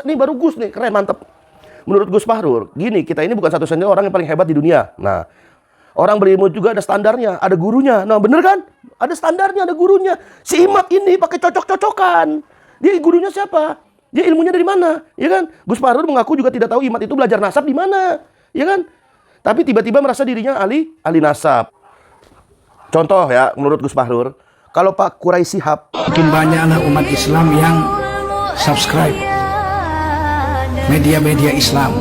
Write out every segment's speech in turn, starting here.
Nih baru Gus nih, keren, mantep. Menurut Gus Fahrur, gini, kita ini bukan satu-satunya orang yang paling hebat di dunia. Nah, orang berilmu juga ada standarnya, ada gurunya. Nah, bener kan? Ada standarnya, ada gurunya. Si Imad ini pakai cocok-cocokan. Dia gurunya siapa? Dia ilmunya dari mana? Ya kan? Gus Fahrur mengaku juga tidak tahu Imad itu belajar nasab di mana. Ya kan? Tapi tiba-tiba merasa dirinya ahli nasab. Contoh ya, menurut Gus Fahrur, kalau Pak Quraisy Shihab, makin banyak anak umat Islam yang subscribe media-media Islam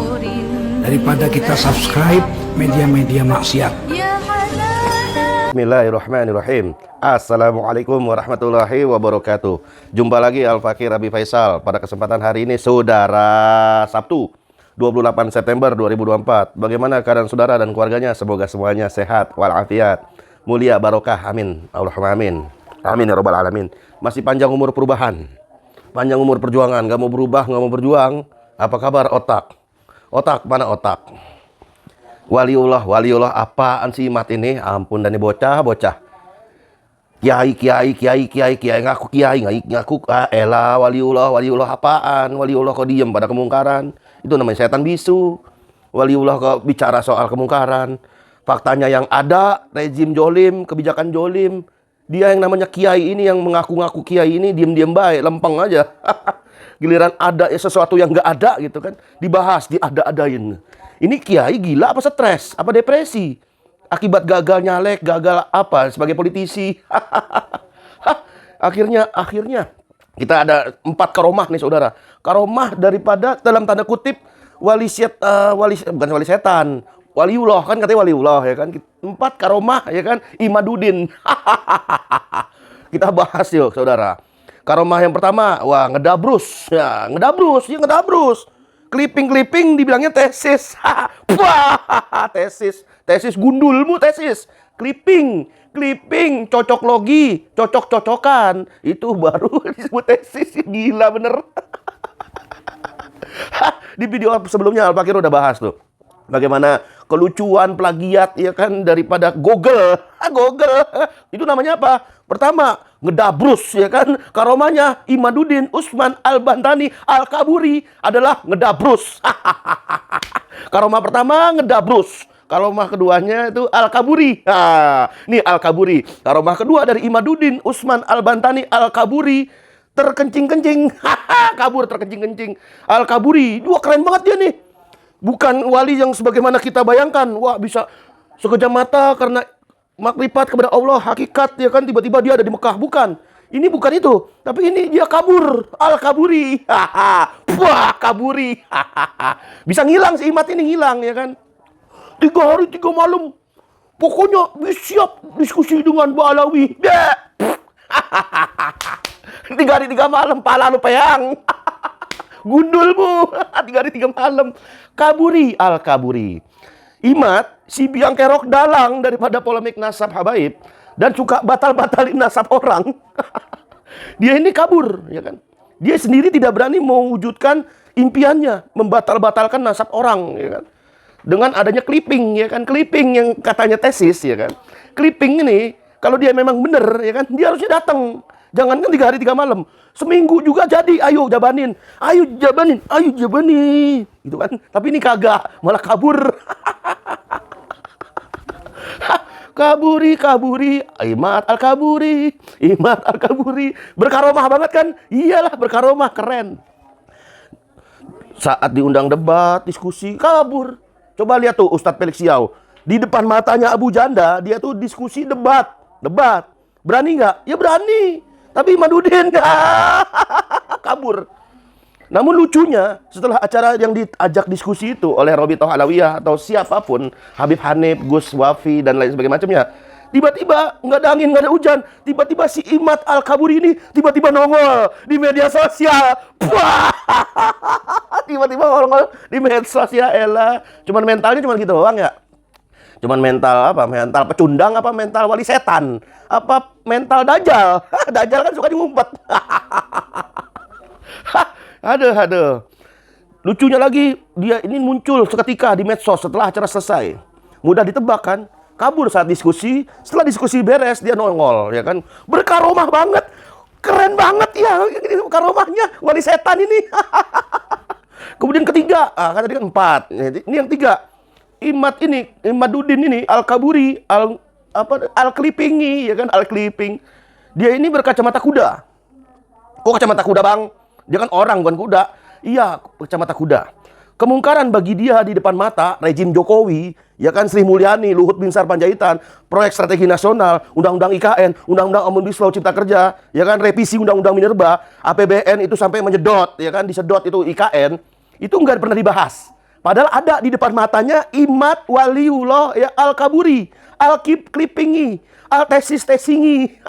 daripada kita subscribe media-media maksiat. Bismillahirrahmanirrahim. Assalamualaikum warahmatullahi wabarakatuh. Jumpa lagi Al-Fakir Abi Faisal pada kesempatan hari ini, saudara, Sabtu 28 September 2024. Bagaimana keadaan saudara dan keluarganya? Semoga semuanya sehat walafiat, mulia, barokah, amin. Allahumma amin. Amin ya rabbal alamin. Masih panjang umur perubahan, panjang umur perjuangan. Gak mau berubah, gak mau berjuang. Apa kabar otak? Otak, mana otak? Waliullah apaan sih Mat ini? Ampun, dan ini bocah. Kiai, ngaku kiai, ngaku elah waliullah apaan? Waliullah kok diem pada kemungkaran? Itu namanya setan bisu. Waliullah kok bicara soal kemungkaran. Faktanya yang ada, rezim jolim, kebijakan jolim. Dia yang namanya kiai ini, yang mengaku-ngaku kiai ini, diem-diem baik, lempeng aja. Giliran ada sesuatu yang nggak ada gitu kan, dibahas, diada-adain. Ini kiai gila apa stres, apa depresi? Akibat gagal nyalek, gagal apa sebagai politisi. Akhirnya kita ada 4 karomah nih saudara. Karomah daripada dalam tanda kutip bukan wali setan. Waliullah kan, katanya waliullah ya kan. 4 karomah ya kan, Imaduddin. Kita bahas yuk saudara. Karomah yang pertama, wah ngedabrus. Ya, ngedabrus. Clipping dibilangnya tesis. Wah, tesis gundulmu tesis. Clipping, cocok logi, cocok-cocokan. Itu baru disebut tesis. Gila bener. Di video sebelumnya Al-Fakir udah bahas tuh. Bagaimana kelucuan plagiat ya kan daripada Google. Itu namanya apa? Pertama, ngedabrus ya kan. Karomahnya Imaduddin Usman Al-Bantani Al-Kaburi adalah ngedabrus. Karomah pertama ngedabrus. Karomah keduanya itu Al-Kaburi. Nah, ini Al-Kaburi. Karomah kedua dari Imaduddin Usman Al-Bantani Al-Kaburi, terkencing-kencing. Kabur terkencing-kencing. Al-Kaburi. Wah, keren banget dia nih. Bukan wali yang sebagaimana kita bayangkan. Wah, bisa sekejap mata karena makrifat kepada Allah, hakikat ya kan, tiba-tiba dia ada di Mekah. Bukan. Ini bukan itu. Tapi ini dia kabur. Al-Kaburi. Wah, kaburi. Bisa ngilang si Imat ini, ngilang ya kan. 3 hari 3 malam. Pokoknya siap diskusi dengan Mbak Alawi. 3 hari 3 malam, pala lu peyang. Gundulmu. 3 hari 3 malam. Kaburi, Al-Kaburi. Imat, si biang kerok dalang daripada polemik nasab habaib dan suka batal-batalin nasab orang. Dia ini kabur, ya kan? Dia sendiri tidak berani mewujudkan impiannya, membatal-batalkan nasab orang, ya kan? Dengan adanya clipping, ya kan? Clipping yang katanya tesis, ya kan? Clipping ini, kalau dia memang benar, ya kan? Dia harusnya datang. Jangankan 3 hari 3 malam. Seminggu juga jadi. Ayo jabanin. Gitu kan. Tapi ini kagak. Malah kabur. Kaburi. Imat Al-Kaburi. Berkaromah banget kan? Iyalah, berkaromah. Keren. Saat diundang debat, diskusi, kabur. Coba lihat tuh Ustadz Felix Siau. Di depan matanya Abu Janda, dia tuh diskusi debat. Berani nggak? Ya berani. Tapi Imaduddin kabur. Namun lucunya, setelah acara yang diajak diskusi itu oleh Robitoh Alawiyah atau siapapun, Habib Hanif, Gus Wafi, dan lain sebagainya macamnya, tiba-tiba nggak ada angin, nggak ada hujan, tiba-tiba si Imat Al-Kaburi ini tiba-tiba nongol di media sosial. Tiba-tiba nongol di media sosial. Elah, cuman mentalnya cuman gitu doang ya. Cuman mental apa? Mental pecundang apa mental wali setan? Apa mental dajjal? Dajjal kan suka ngumpet. Aduh. Lucunya lagi, dia ini muncul seketika di medsos setelah acara selesai. Mudah ditebak kan? Kabur saat diskusi. Setelah diskusi beres, dia nongol, ya kan? Berkaromah banget. Keren banget ya karomahnya wali setan ini. Kemudian ketiga, kan tadi kan 4. Ini yang 3. Imaduddin ini Al-Kaburi, Al-Klipingi, ya kan, Al-Kliping. Dia ini berkacamata kuda. Kok kacamata kuda, Bang? Dia kan orang, bukan kuda. Iya, kacamata kuda. Kemungkaran bagi dia di depan mata, rejim Jokowi, ya kan, Sri Mulyani, Luhut Binsar Panjaitan, proyek strategi nasional, Undang-Undang IKN, Undang-Undang Omnibus Law Cipta Kerja, ya kan, revisi Undang-Undang Minerba, APBN itu sampai menyedot, ya kan, disedot itu IKN, itu nggak pernah dibahas. Padahal ada di depan matanya Imad Waliullah ya Al-Kaburi, Al-Klipingi, Al-Tesingi.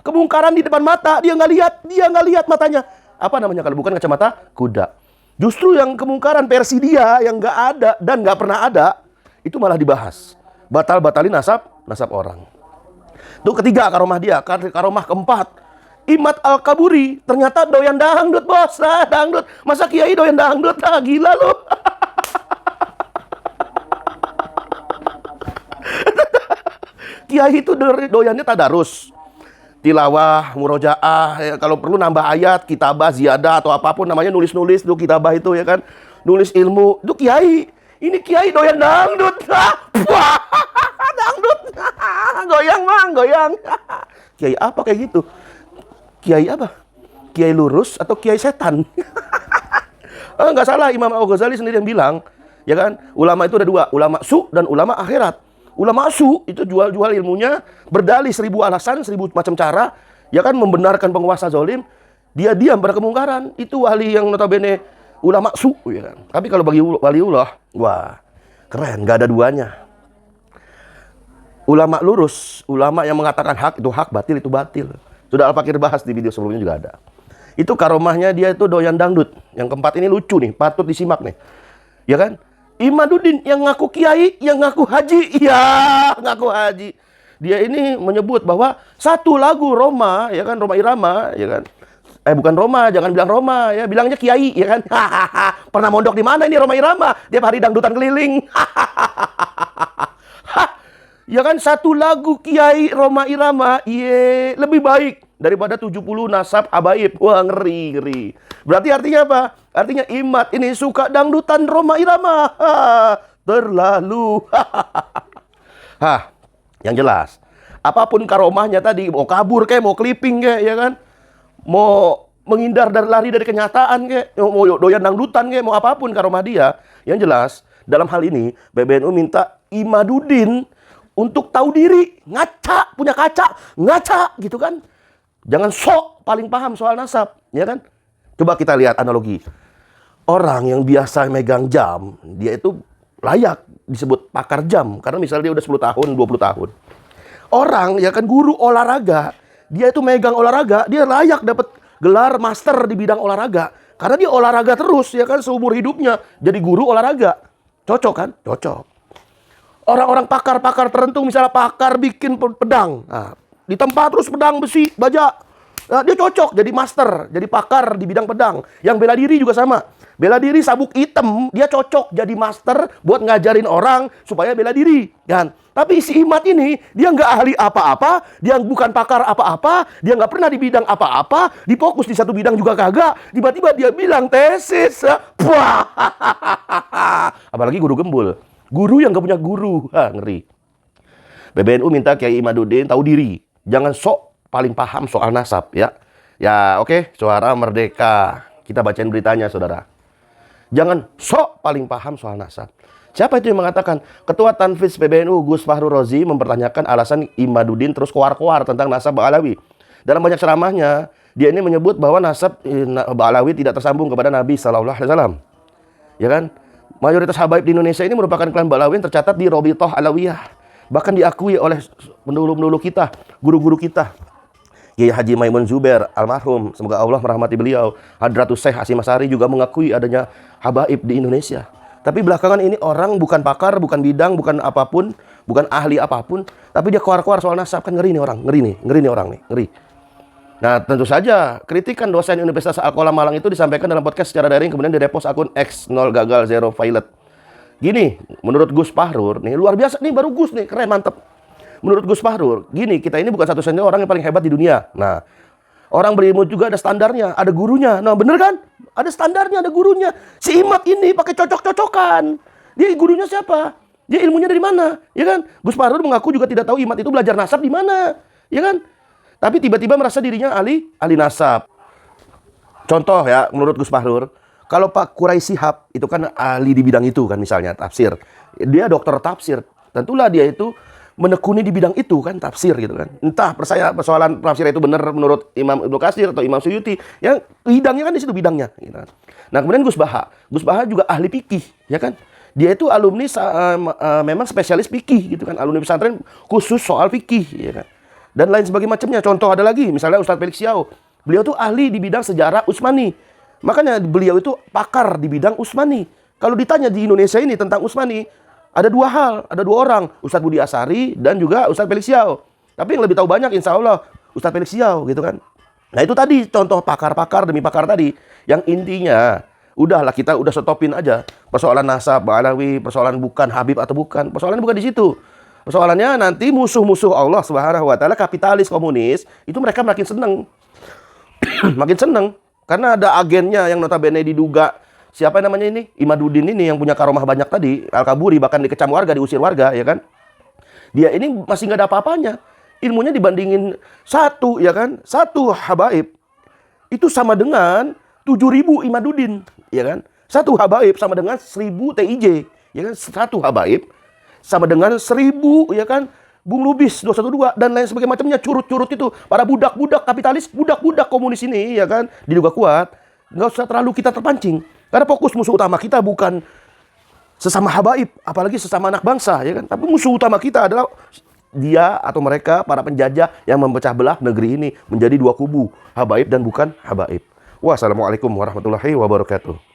Kemungkaran di depan mata, dia nggak lihat matanya. Apa namanya kalau bukan kacamata kuda? Justru yang kemungkaran versi dia yang nggak ada dan nggak pernah ada, itu malah dibahas. Batalin nasab orang. Itu ketiga karomah dia. Karomah keempat, Imad Al-Kaburi ternyata doyan dangdut, bos. Dangdut. Masa kiai doyan dangdut? Gila lu. Kiai itu doyannya tadarus, tilawah, murojaah, ya, kalau perlu nambah ayat, kitabah, ziyadah atau apapun namanya, nulis-nulis itu kitabah itu, ya kan, nulis ilmu. Itu kiai. Ini kiai doyan dangdut. Wah, dangdut. Goyang, Mang, goyang. Kiai apa kayak gitu? Kiai apa? Kiai lurus atau kiai setan? Nggak salah, Imam Al-Ghazali sendiri yang bilang, ya kan, ulama itu ada 2, ulama su dan ulama akhirat. Ulama su itu jual-jual ilmunya, berdalih 1000 alasan, 1000 macam cara, ya kan, membenarkan penguasa zalim. Dia diam pada kemungkaran. Itu wali yang notabene ulama su, ya kan. Tapi kalau bagi waliullah, wah, keren, nggak ada duanya. Ulama lurus, ulama yang mengatakan hak itu hak, batil itu batil. Sudah Al-Fakir bahas di video sebelumnya juga ada. Itu karomahnya, dia itu doyan dangdut. Yang keempat ini lucu nih, patut disimak nih. Ya kan? Imaduddin yang ngaku kiai, yang ngaku haji. Iya, ngaku haji. Dia ini menyebut bahwa satu lagu Roma, ya kan, Roma Irama, ya kan. Bukan Roma, jangan bilang Roma, ya, bilangnya kiai, ya kan. Pernah mondok di mana ini Roma Irama? Tiap hari dangdutan keliling. Ya kan, satu lagu kiai Roma Irama, iya, lebih baik daripada 70 nasab habaib. Wah, ngeri. Berarti artinya apa? Artinya Imad ini suka dangdutan Roma Irama. Terlalu. Yang jelas, apapun karomahnya tadi, mau kabur kayak, mau clipping kayak, ya kan? Mau menghindar dari lari dari kenyataan kayak, mau doyan dangdutan kayak, mau apapun karomah dia. Yang jelas, dalam hal ini PBNU minta Imaduddin untuk tahu diri, ngaca, punya kaca, ngaca gitu kan. Jangan sok paling paham soal nasab, ya kan? Coba kita lihat analogi. Orang yang biasa megang jam, dia itu layak disebut pakar jam. Karena misalnya dia udah 10 tahun, 20 tahun. Orang, ya kan, guru olahraga, dia itu megang olahraga, dia layak dapat gelar master di bidang olahraga. Karena dia olahraga terus, ya kan, seumur hidupnya. Jadi guru olahraga. Cocok kan? Cocok. Orang-orang pakar-pakar tertentu, misalnya pakar bikin pedang. Nah, di tempat terus pedang besi, baja. Nah, dia cocok jadi master, jadi pakar di bidang pedang. Yang bela diri juga sama. Bela diri sabuk hitam, dia cocok jadi master buat ngajarin orang supaya bela diri. Kan? Tapi si Imad ini, dia nggak ahli apa-apa, dia bukan pakar apa-apa, dia nggak pernah di bidang apa-apa, difokus di satu bidang juga kagak. Tiba-tiba dia bilang tesis. Wah, apalagi guru gembul. Guru yang nggak punya guru. Ngeri. PBNU minta Kiai Imaduddin tahu diri. Jangan sok paling paham soal nasab, ya. Ya, oke, suara merdeka. Kita bacain beritanya, saudara. Jangan sok paling paham soal nasab. Siapa itu yang mengatakan? Ketua Tanfiz PBNU Gus Fahru Rozi mempertanyakan alasan Imaduddin terus koar-koar tentang nasab Ba'alawi. Dalam banyak ceramahnya, dia ini menyebut bahwa nasab Ba'alawi tidak tersambung kepada Nabi Sallallahu Alaihi Wasallam. Ya kan? Mayoritas habaib di Indonesia ini merupakan klan Ba'alawi yang tercatat di Robitoh Alawiyah. Bahkan diakui oleh pendahulu-pendahulu kita, guru-guru kita. Kiai Haji Maimun Zubair almarhum, semoga Allah merahmati beliau. Hadratus Syekh Hasyim Asy'ari juga mengakui adanya habaib di Indonesia. Tapi belakangan ini orang bukan pakar, bukan bidang, bukan apapun, bukan ahli apapun, tapi dia keluar-keluar soal nasab. Kan ngeri nih orang, ngeri nih orang nih, ngeri. Nah, tentu saja kritikan dosen Universitas Al-Qalam Malang itu disampaikan dalam podcast secara daring, kemudian direpost akun X0 gagal 0 violet. Gini, menurut Gus Fahrur, nih luar biasa nih, baru Gus nih, keren, mantep. Menurut Gus Fahrur, gini, kita ini bukan satu-satunya orang yang paling hebat di dunia. Nah, Orang berilmu juga ada standarnya, ada gurunya. Nah, bener kan? Ada standarnya, ada gurunya. Si Imad ini pakai cocok-cocokan. Dia gurunya siapa? Dia ilmunya dari mana? Ya kan? Gus Fahrur mengaku juga tidak tahu Imad itu belajar nasab di mana. Ya kan? Tapi tiba-tiba merasa dirinya ahli nasab. Contoh ya, menurut Gus Fahrur, kalau Pak Quraisy Shihab itu kan ahli di bidang itu kan, misalnya tafsir. Dia dokter tafsir. Tentulah dia itu menekuni di bidang itu kan, tafsir gitu kan. Entah persoalan tafsir itu benar menurut Imam Ibnu Katsir atau Imam Suyuti, yang bidangnya kan di situ bidangnya gitu kan. Nah, kemudian Gus Baha juga ahli fikih, ya kan. Dia itu alumni memang spesialis fikih gitu kan, alumni pesantren khusus soal fikih, ya kan. Dan lain sebagainya macamnya. Contoh ada lagi, misalnya Ustadz Felix Xiao. Beliau tuh ahli di bidang sejarah Utsmani. Makanya beliau itu pakar di bidang Utsmani. Kalau ditanya di Indonesia ini tentang Utsmani, ada dua hal, ada dua orang, Ustadz Budi Asari dan juga Ustadz Felix Xiao. Tapi yang lebih tahu banyak insya Allah Ustadz Felix Xiao gitu kan. Nah itu tadi contoh pakar-pakar demi pakar tadi. Yang intinya, udahlah kita udah stopin aja persoalan nasab, alawi, persoalan bukan Habib atau bukan. Persoalannya bukan di situ. Persoalannya nanti musuh-musuh Allah Subhanahu wa taala, kapitalis, komunis, itu mereka makin seneng. Makin seneng karena ada agennya yang notabene diduga siapa namanya ini? Imaduddin ini yang punya karomah banyak tadi, Al-Kaburi, bahkan dikecam warga, diusir warga, ya kan? Dia ini masih nggak ada apa-apanya. Ilmunya dibandingin satu, ya kan? Satu habaib itu sama dengan 7.000 Imaduddin, ya kan? Satu habaib sama dengan 1.000 TIJ, ya kan? Satu habaib sama dengan 1.000, ya kan? Bung Lubis 212 dan lain sebagainya macamnya, curut-curut itu, para budak-budak kapitalis, budak-budak komunis ini, ya kan? Diduga kuat. Nggak usah terlalu kita terpancing. Karena fokus musuh utama kita bukan sesama habaib, apalagi sesama anak bangsa, ya kan? Tapi musuh utama kita adalah dia atau mereka, para penjajah yang memecah belah negeri ini menjadi dua kubu, habaib dan bukan habaib. Wassalamualaikum warahmatullahi wabarakatuh.